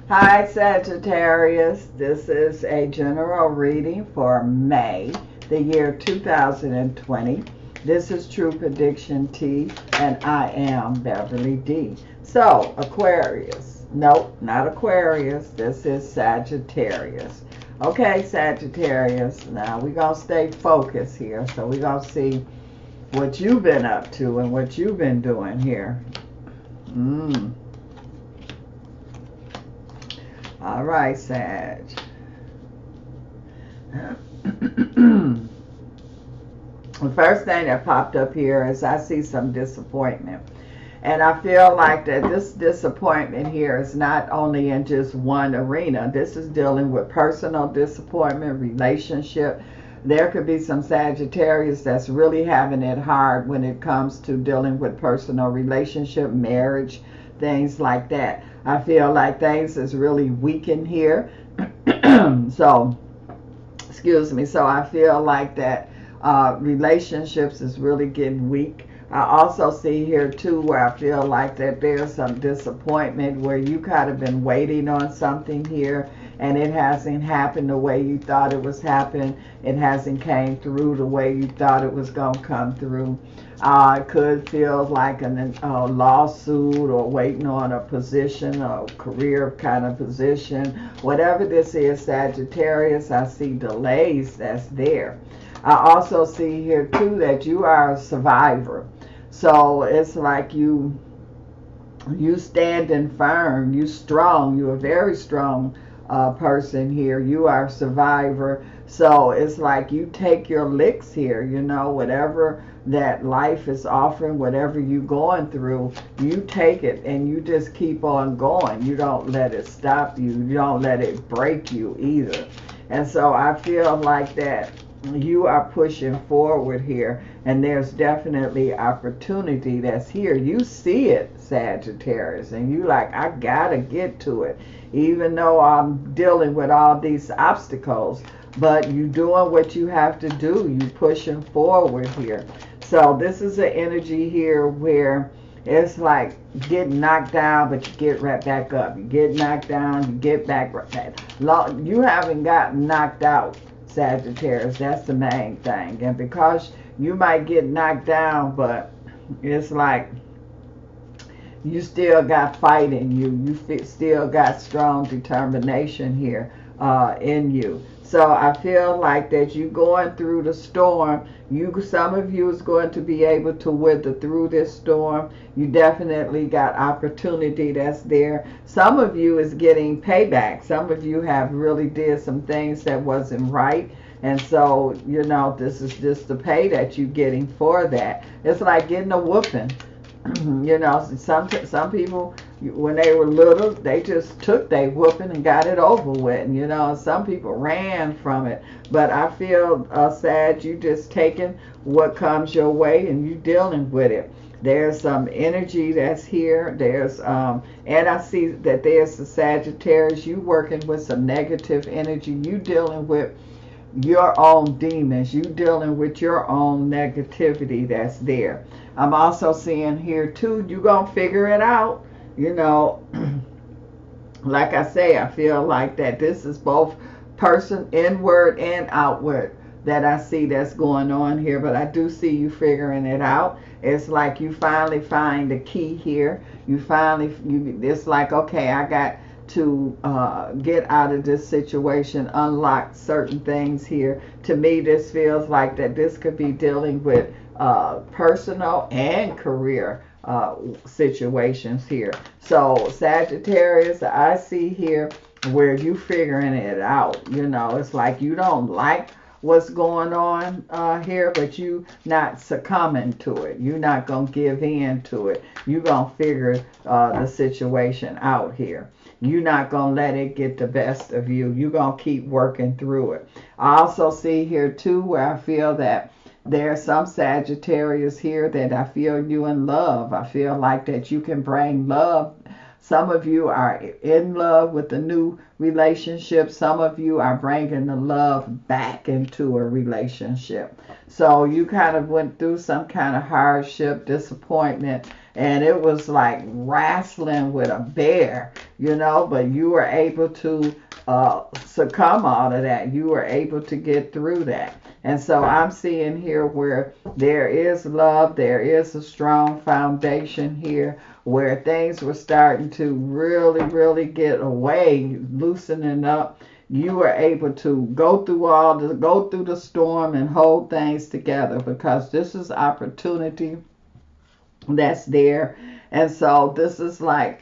Hi, Sagittarius. This is a general reading for May, the year 2020. This is True Prediction T, and I am Beverly D. So, Aquarius. Nope, not Aquarius. This is Sagittarius. Okay, Sagittarius. Now, we're going to stay focused here. So, we're going to see what you've been up to and what you've been doing here. All right, Sag. The first thing that popped up here is I see some disappointment. And I feel like that this disappointment here is not only in just one arena. This is dealing with personal disappointment, relationship. There could be some Sagittarius that's really having it hard when it comes to dealing with personal relationship, marriage, things like that. I feel like things is really weakened here. So, excuse me. So I feel like that relationships is really getting weak. I also see here too where I feel like that there's some disappointment where you kind of been waiting on something here and it hasn't happened the way you thought it was happening. It hasn't came through the way you thought it was going to come through. It could feel like a lawsuit or waiting on a position, a career kind of position. Whatever this is, Sagittarius, I see delays that's there. I also see here too that you are a survivor. So it's like you standing firm, you strong, you're a very strong person here. You are a survivor. So it's like you take your licks here, whatever that life is offering, whatever you're going through, you take it and you just keep on going. You don't let it stop you. You don't let it break you either. And so I feel like that you are pushing forward here, and there's definitely opportunity that's here. You see it, Sagittarius, and you like, I gotta get to it, even though I'm dealing with all these obstacles. But you doing what you have to do. You pushing forward here. So this is an energy here where it's like getting knocked down, but you get right back up. You get knocked down, you get back right back. You haven't gotten knocked out, Sagittarius. That's the main thing. And because you might get knocked down, but it's like you still got fight in you. You still got strong determination here in you. So I feel like that you going through the storm. Some of you is going to be able to weather through this storm. You definitely got opportunity that's there. Some of you is getting payback. Some of you have really did some things that wasn't right. And so, this is just the pay that you're getting for that. It's like getting a whooping. Some people, when they were little, they just took their whooping and got it over with. Some people ran from it. But I feel, sad, you just taking what comes your way and you dealing with it. There's some energy that's here. There's and I see that there's the Sagittarius. You working with some negative energy. You dealing with your own demons. You dealing with your own negativity that's there. I'm also seeing here too, you gonna figure it out. Like I say, I feel like that this is both person inward and outward that I see that's going on here, but I do see you figuring it out. It's like you finally find the key here. It's like, okay, I got to get out of this situation, unlock certain things here. To me, this feels like that this could be dealing with personal and career situations here. So Sagittarius, I see here where you figuring it out. It's like you don't like what's going on here, but you not succumbing to it. You're not going to give in to it. You're going to figure the situation out here. You're not going to let it get the best of you. You're going to keep working through it. I also see here too where I feel that there's some Sagittarius here that I feel you in love. I feel like that you can bring love. Some of you are in love with a new relationship. Some of you are bringing the love back into a relationship. So you kind of went through some kind of hardship, disappointment, and it was like wrestling with a bear, you know, but you were able to succumb out of that. You were able to get through that. And so I'm seeing here where there is love, there is a strong foundation here, where things were starting to really, really get away, loosening up. You were able to go through the storm and hold things together, because this is opportunity that's there. And so this is like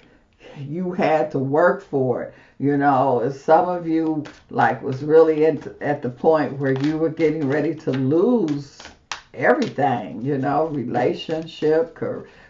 you had to work for it. You know, some of you like was really at the point where you were getting ready to lose everything, you know, relationship,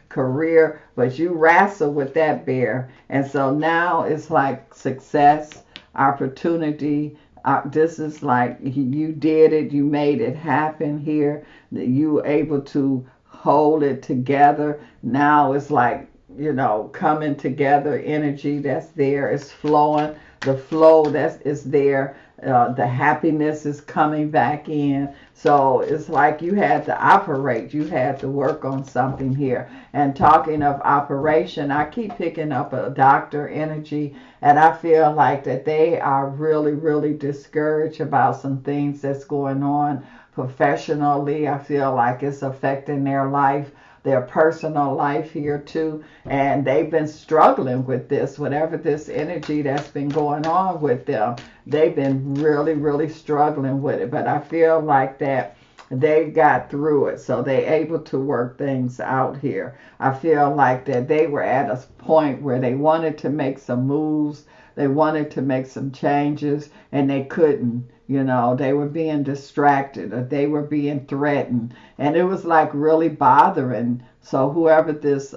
career, but you wrestle with that bear. And so now it's like success, opportunity. This is like you did it, you made it happen here. You were able to hold it together. Now it's like, you know, coming together, energy that's there is flowing. The flow that is there, the happiness is coming back in. So it's like you had to operate, you had to work on something here. And talking of operation, I keep picking up a doctor energy, and I feel like that they are really, really discouraged about some things that's going on professionally. I feel like it's affecting their life, their personal life here too, and they've been struggling with this, whatever this energy that's been going on with them. They've been really, really struggling with it, but I feel like that they got through it, so they able to work things out here. I feel like that they were at a point where they wanted to make some moves, they wanted to make some changes, and they couldn't. You know, they were being distracted, or they were being threatened, and it was like really bothering. So whoever this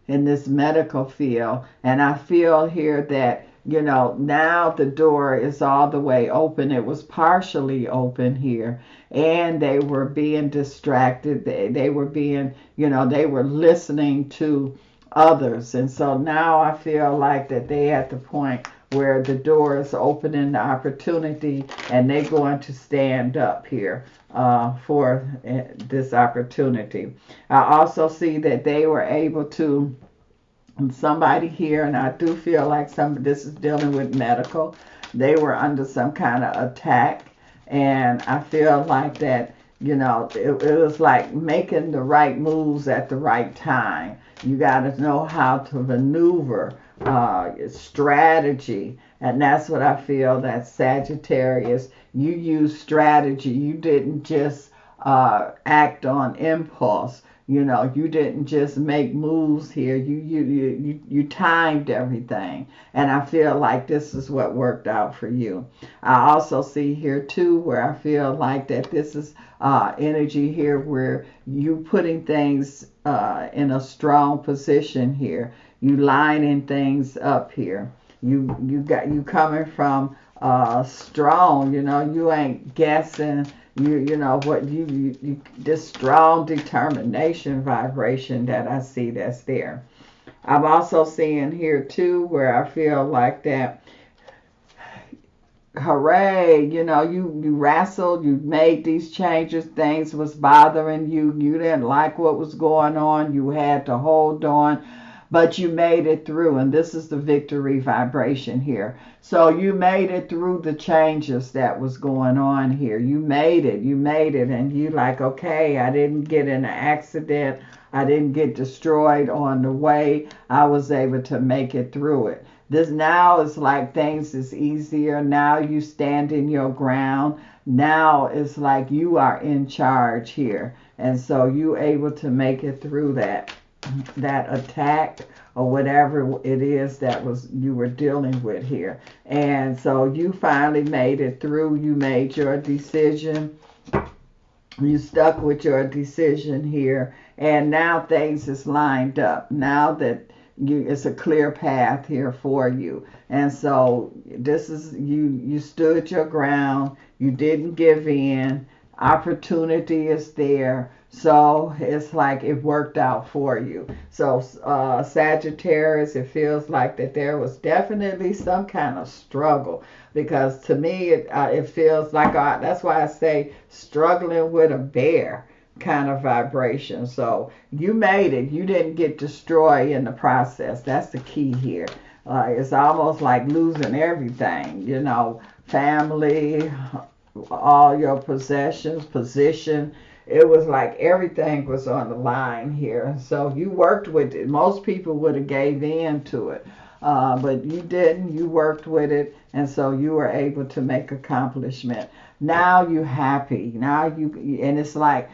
in this medical field, and I feel here that, you know, now the door is all the way open. It was partially open here, and they were being distracted. They were being, you know, they were listening to others. And so now I feel like that they at the point where the door is opening, the opportunity, and they're going to stand up here for this opportunity. I also see that they were able to, somebody here, and I do feel like this is dealing with medical, they were under some kind of attack, and I feel like that, you know, it was like making the right moves at the right time. You got to know how to maneuver, strategy, and that's what I feel that Sagittarius, you use strategy. You didn't just act on impulse. You know, you didn't just make moves here. You timed everything, and I feel like this is what worked out for you. I also see here too where I feel like that this is energy here where you putting things in a strong position here. You lining things up here. You coming from strong. You know, you ain't guessing. You know what you this strong determination vibration that I see that's there. I'm also seeing here too where I feel like that, hooray, you know, you wrestled, you made these changes, things was bothering you, you didn't like what was going on, you had to hold on, but you made it through, and this is the victory vibration here. So you made it through the changes that was going on here. You made it, and you like, okay, I didn't get in an accident, I didn't get destroyed on the way, I was able to make it through it. This now is like things is easier. Now you stand in your ground. Now it's like you are in charge here. And so you able to make it through that attack or whatever it is that was you were dealing with here. And so you finally made it through. You made your decision. You stuck with your decision here. And now things is lined up. Now that it's a clear path here for you. And so this is you stood your ground, you didn't give in, opportunity is there, so it's like it worked out for you. So Sagittarius, it feels like that there was definitely some kind of struggle, because to me it feels like that's why I say struggling with a bear. kind of vibration. So you made it. You didn't get destroyed in the process. That's the key here. It's almost like losing everything, you know, family, all your possessions, position. It was like everything was on the line here. So you worked with it. Most people would have gave in to it. But you didn't. You worked with it, and so you were able to make accomplishment. Now you happy. Now you, and it's like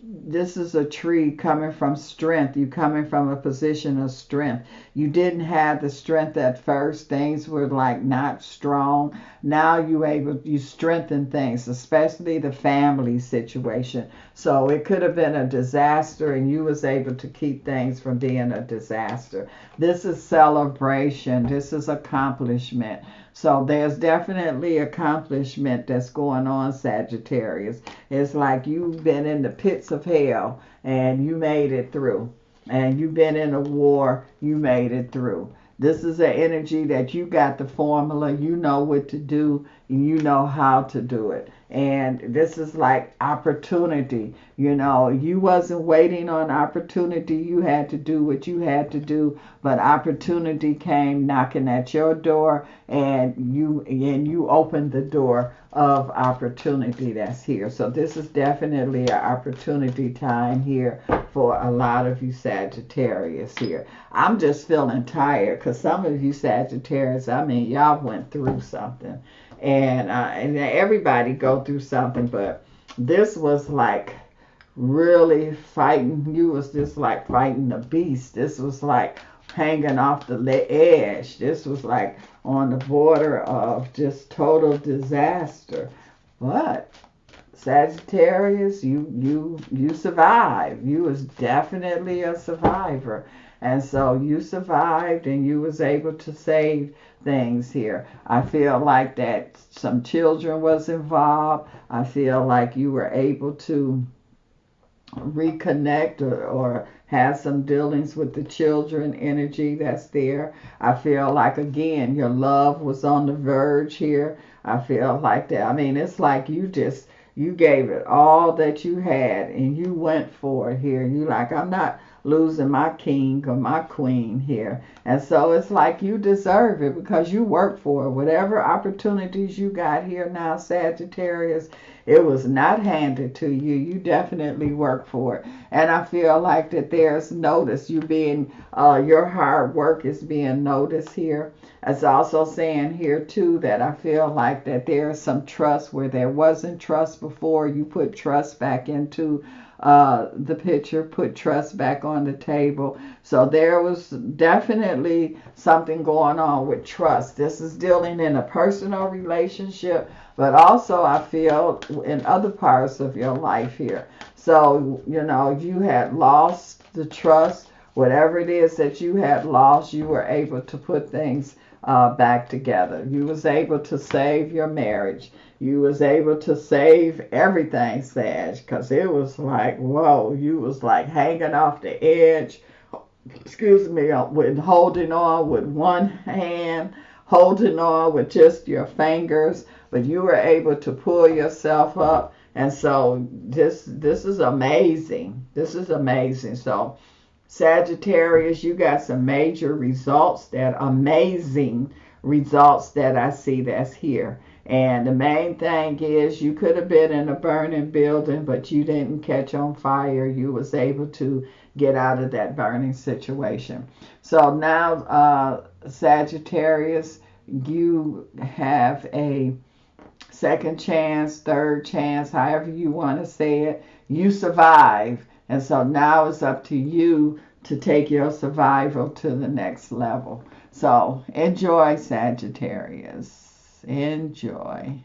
this is a tree coming from strength. You coming from a position of strength. You didn't have the strength at first. Things were like not strong. Now you strengthen things, especially the family situation. So it could have been a disaster, and you was able to keep things from being a disaster. This is celebration. This is accomplishment. So there's definitely accomplishment that's going on, Sagittarius. It's like you've been in the pits of hell and you made it through. And you've been in a war, you made it through. This is an energy that you got the formula, you know what to do, and you know how to do it. And this is like opportunity. You know, you wasn't waiting on opportunity. You had to do what you had to do, but opportunity came knocking at your door, and you opened the door of opportunity that's here. So this is definitely an opportunity time here for a lot of you Sagittarius here. I'm just feeling tired because some of you Sagittarius, I mean, y'all went through something. And everybody go through something, but this was like really fighting. You was just like fighting the beast. This was like hanging off the edge. This was like on the border of just total disaster. But Sagittarius, you survived. You was definitely a survivor. And so you survived and you was able to save things here. I feel like that some children was involved. I feel like you were able to reconnect or have some dealings with the children energy that's there. I feel like again your love was on the verge here. I feel like that. I mean, it's like you gave it all that you had and you went for it here. You like, I'm not losing my king or my queen here. And so it's like you deserve it because you work for it. Whatever opportunities you got here now, Sagittarius, it was not handed to you. You definitely work for it. And I feel like that there's notice. Your hard work is being noticed here. It's also saying here too that I feel like that there's some trust where there wasn't trust before. You put trust back into the picture, put trust back on the table. So there was definitely something going on with trust. This is dealing in a personal relationship, but also I feel in other parts of your life here. So, you know, you had lost the trust, whatever it is that you had lost, you were able to put things back together. You was able to save your marriage. You was able to save everything, Sag, because it was like, whoa, you was like hanging off the edge, excuse me, with holding on with one hand, holding on with just your fingers, but you were able to pull yourself up. And so this is amazing. This is amazing. So Sagittarius, you got some major results, that amazing results that I see that's here. And the main thing is you could have been in a burning building, but you didn't catch on fire. You was able to get out of that burning situation. So now, Sagittarius, you have a second chance, third chance, however you want to say it. You survive. And so now it's up to you to take your survival to the next level. So enjoy, Sagittarius. Enjoy.